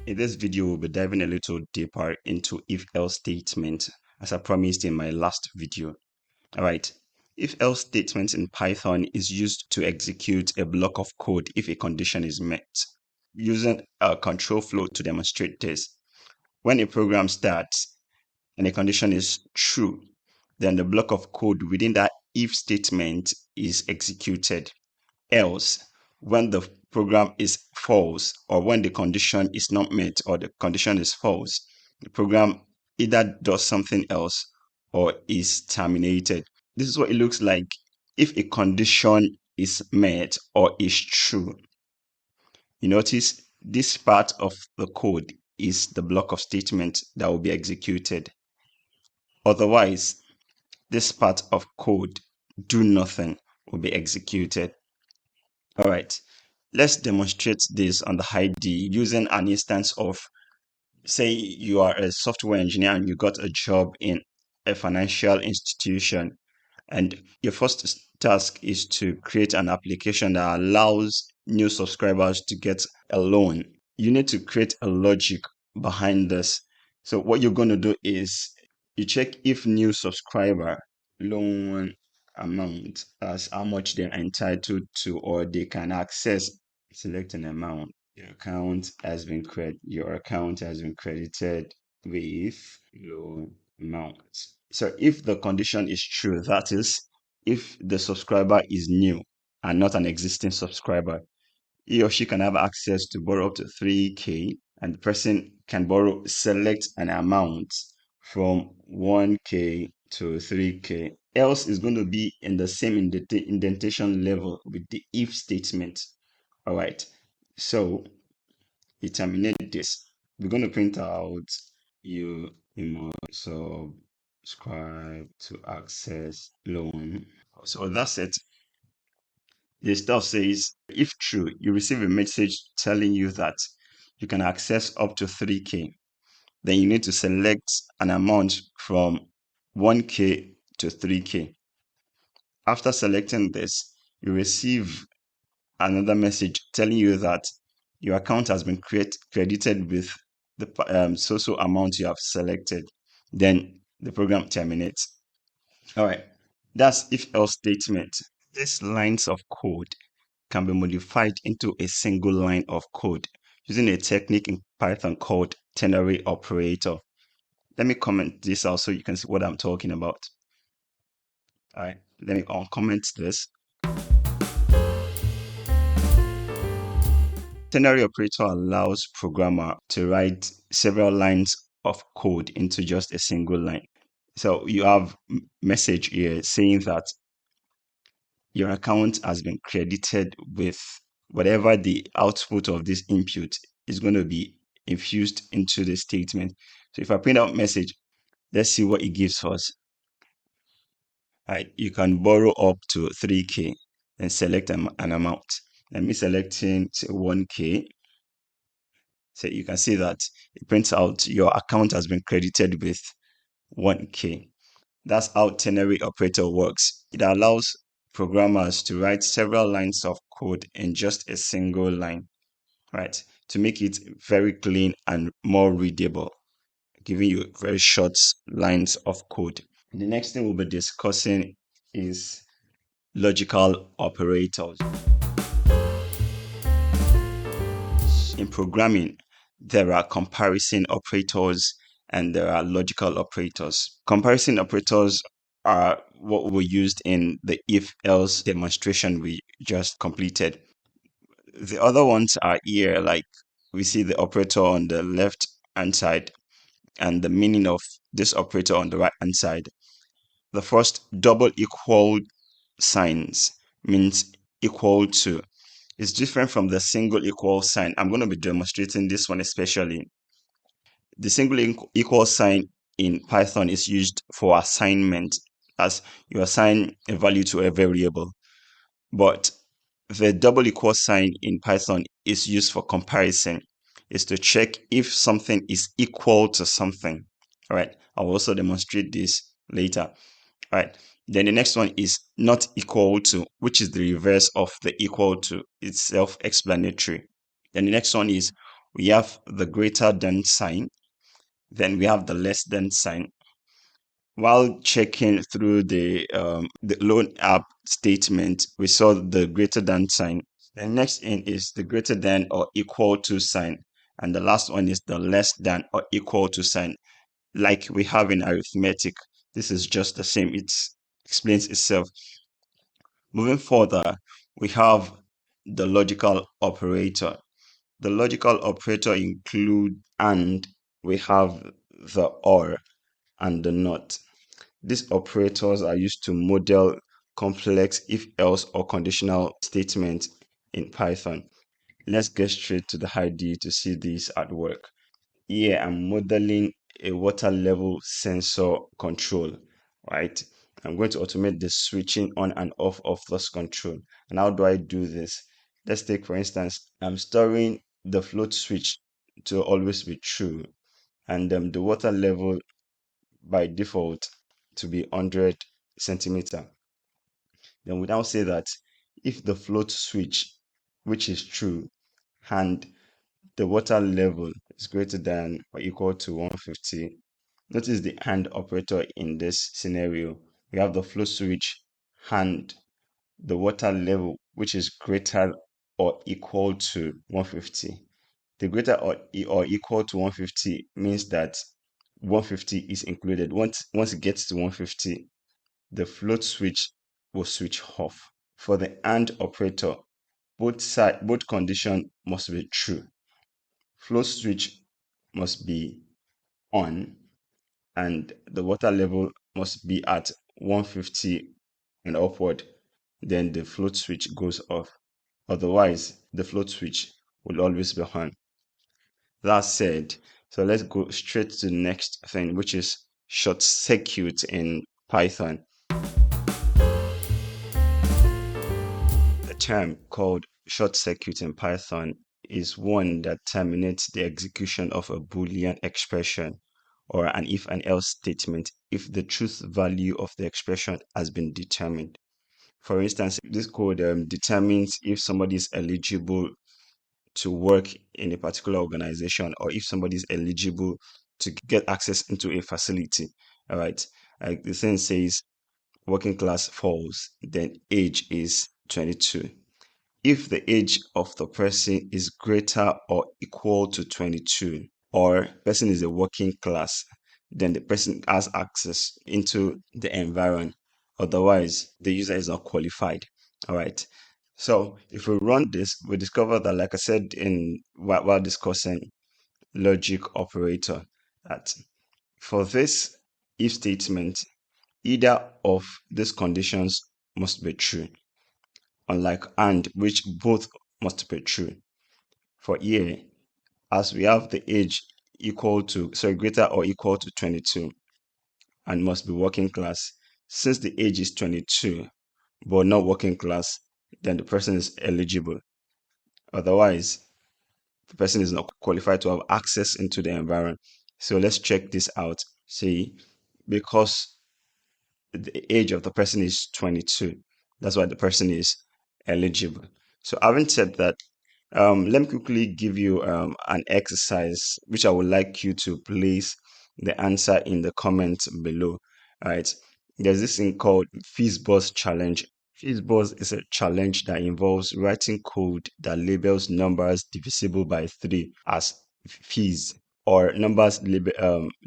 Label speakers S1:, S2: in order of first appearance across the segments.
S1: In this video, we'll be diving a little deeper into if-else statement, as I promised in my last video. All right. If-else statement in Python is used to execute a block of code if a condition is met. Using a control flow to demonstrate this, when a program starts and a condition is true, then the block of code within that if statement is executed. Else, when the program is false, or when the condition is not met or the condition is false, the program either does something else or is terminated. This is what it looks like if a condition is met or is true. You notice this part of the code is the block of statement that will be executed. Otherwise, this part of code, do nothing, will be executed. All right, let's demonstrate this on the ID using an instance of, say you are a software engineer and you got a job in a financial institution, and your first task is to create an application that allows new subscribers to get a loan. You need to create a logic behind this. So what you're going to do is you check if new subscriber loan amount as how much they're entitled to or they can access. Select an amount. Your account has been credited with loan amount. So if the condition is true, that is, if the subscriber is new and not an existing subscriber, he or she can have access to borrow up to 3K, and the person can select an amount from 1K to 3K. Else is going to be in the same indentation level with the if statement. All right. So we terminate this. We're going to print out you must subscribe to access loan. So that's it. The stuff says, if true, you receive a message telling you that you can access up to 3K. Then you need to select an amount from 1K to 3K. After selecting this, you receive another message telling you that your account has been credited with the so amount you have selected. Then the program terminates. All right, that's if-else statement. These lines of code can be modified into a single line of code using a technique in Python called ternary operator. Let me comment this out so you can see what I'm talking about. All right, let me uncomment this. Ternary operator allows programmer to write several lines of code into just a single line. So you have message here saying that your account has been credited with whatever the output of this input is going to be infused into the statement. So if I print out message, let's see what it gives us. All right, you can borrow up to 3K and select an amount. Let me selecting 1K. So you can see that it prints out your account has been credited with 1K. That's how ternary operator works. It allows programmers to write several lines of code in just a single line, right? To make it very clean and more readable, giving you very short lines of code. The next thing we'll be discussing is logical operators. In programming, there are comparison operators and there are logical operators. Comparison operators are what we used in the if-else demonstration we just completed. The other ones are here, like we see the operator on the left-hand side and the meaning of this operator on the right-hand side. The first, double equal signs, means equal to. It's different from the single equal sign. I'm going to be demonstrating this one especially. The single equal sign in Python is used for assignment, as you assign a value to a variable. But the double equal sign in Python is used for comparison. It's to check if something is equal to something. All right, I'll also demonstrate this later. All right, then the next one is not equal to, which is the reverse of the equal to. It's self-explanatory. Then the next one is we have the greater than sign, then we have the less than sign. While checking through the loan app statement, we saw the greater than sign. The next in is the greater than or equal to sign. And the last one is the less than or equal to sign. Like we have in arithmetic, this is just the same. It explains itself. Moving further, we have the logical operator. The logical operator include and we have the or and the not. These operators are used to model complex if else or conditional statements in Python. Let's get straight to the idea to see this at work. Here I'm modeling a water level sensor control, right? I'm going to automate the switching on and off of this control. And how do I do this? Let's take, for instance, I'm storing the float switch to always be true, and the water level by default to be 100 centimeter. Then we now say that if the float switch, which is true, and the water level is greater than or equal to 150, notice the AND operator in this scenario. We have the float switch and the water level, which is greater or equal to 150. The greater or equal to 150 means that 150 is included. Once it gets to 150, the float switch will switch off. For the AND operator, both condition must be true. Float switch must be on and the water level must be at 150 and upward. Then the float switch goes off. Otherwise, the float switch will always be on. That said, so let's go straight to the next thing, which is short circuit in Python. The term called short circuit in Python is one that terminates the execution of a Boolean expression or an if and else statement if the truth value of the expression has been determined. For instance, this code determines if somebody is eligible to work in a particular organization or if somebody is eligible to get access into a facility. All right. Like the thing says working class false, then age is 22. If the age of the person is greater or equal to 22, or person is a working class, then the person has access into the environment. Otherwise, the user is not qualified. All right. So if we run this, we discover that, like I said in while discussing logic operator, that for this if statement, either of these conditions must be true, unlike and, which both must be true. For here, as we have the age greater or equal to 22 and must be working class, since the age is 22 but not working class, then the person is eligible. Otherwise, the person is not qualified to have access into the environment. So let's check this out. See, because the age of the person is 22, that's why the person is eligible. So having said that, let me quickly give you an exercise which I would like you to place the answer in the comments below. All right, there's this thing called FizzBuzz challenge. FizzBuzz is a challenge that involves writing code that labels numbers divisible by 3 as fizz, or numbers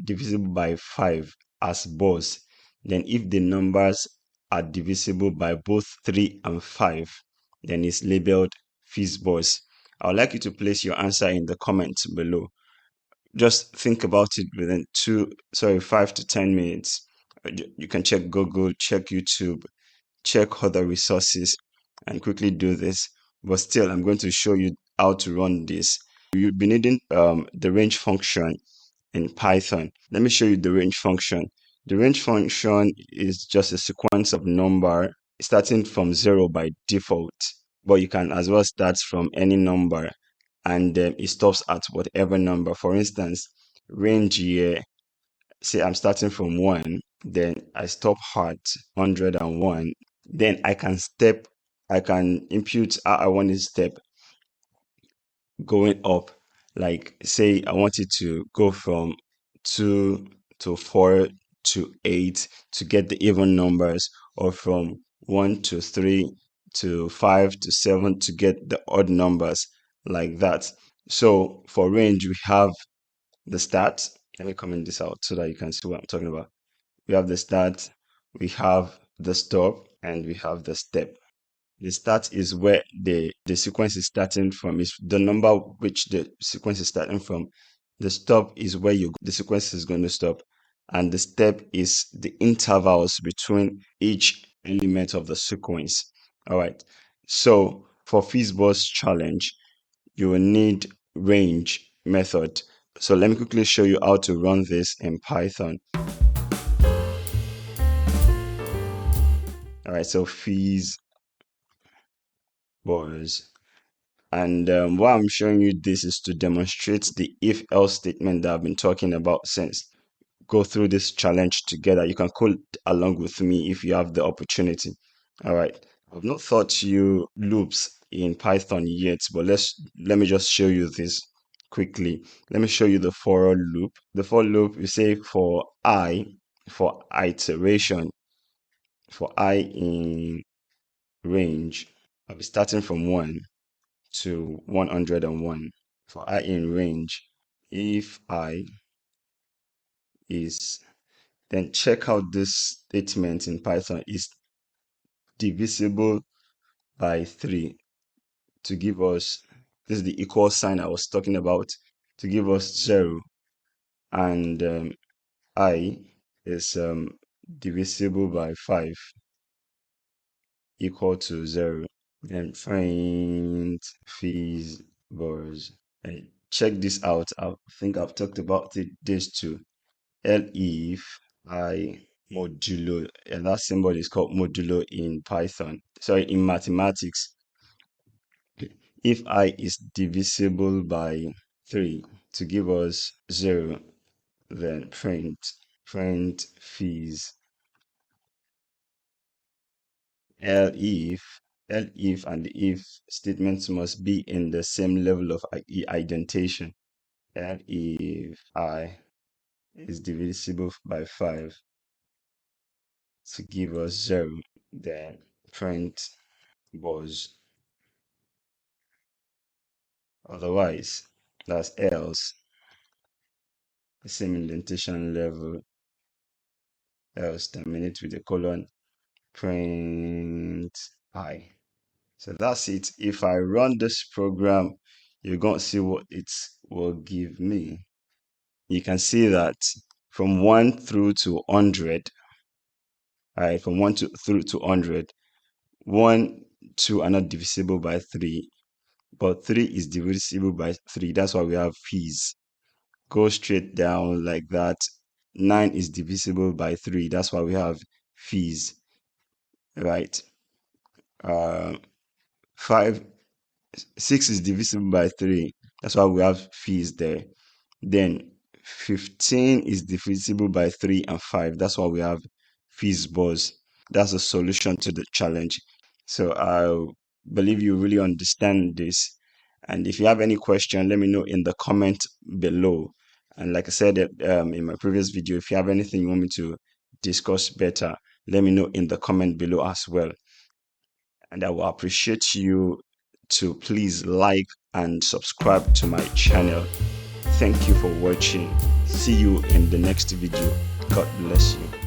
S1: divisible by 5 as buzz. Then if the numbers are divisible by both 3 and 5, then it's labeled FizzBuzz. I would like you to place your answer in the comments below. Just think about it within 5 to 10 minutes. You can check Google, check YouTube, check other resources, and quickly do this. But still, I'm going to show you how to run this. You'll be needing the range function in Python. Let me show you the range function. The range function is just a sequence of number starting from 0 by default, but you can as well start from any number, and it stops at whatever number. For instance, range here, say I'm starting from 1, then I stop at 101, then I can impute how I want this step going up. Like say I want it to go from 2 to 4 to 8 to get the even numbers, or from 1 to 3 to 5 to 7 to get the odd numbers, like that. So for range, we have the start. Let me comment this out so that you can see what I'm talking about. We have the start, we have the stop, and we have the step. The start is where the sequence is starting from, is the number which the sequence is starting from. The stop is where the sequence is going to stop. And the step is the intervals between each element of the sequence. All right. So for FizzBuzz challenge, you will need range method. So let me quickly show you how to run this in Python. All right. So FizzBuzz. And why I'm showing you this is to demonstrate the if-else statement that I've been talking about since. Go through this challenge together. You can code along with me if you have the opportunity. All right. I've not taught you loops in Python yet, but let me just show you this quickly. Let me show you the for loop. The for loop, we say for iteration, for I in range, I'll be starting from 1 to 101. For I in range, if I is, then check out this statement in Python, is divisible by 3 to give us, this is the equal sign I was talking about, to give us 0. And I is divisible by 5 equal to 0. Then find FizzBuzz. And check this out. I think I've talked about this too. If I modulo, and that symbol is called modulo in Python. Sorry, in mathematics. If I is divisible by 3 to give us 0, then print fizz. If and the if statements must be in the same level of indentation. If I is divisible by 5 to give us 0, then print buzz. Otherwise, that's else, the same indentation level, else terminate with a colon, print I. So that's it. If I run this program, you're going to see what it will give me. You can see that from 1 through to 100, right, from 1 through to 100, 1, 2 are not divisible by 3, but 3 is divisible by 3. That's why we have fizz. Go straight down like that. 9 is divisible by 3. That's why we have fizz, right? 6 is divisible by 3. That's why we have fizz there. Then 15 is divisible by 3 and 5. That's why we have FizzBuzz. That's a solution to the challenge. So I believe you really understand this. And if you have any question, let me know in the comment below. And like I said in my previous video, if you have anything you want me to discuss better, let me know in the comment below as well. And I will appreciate you to please like and subscribe to my channel. Thank you for watching. See you in the next video. God bless you.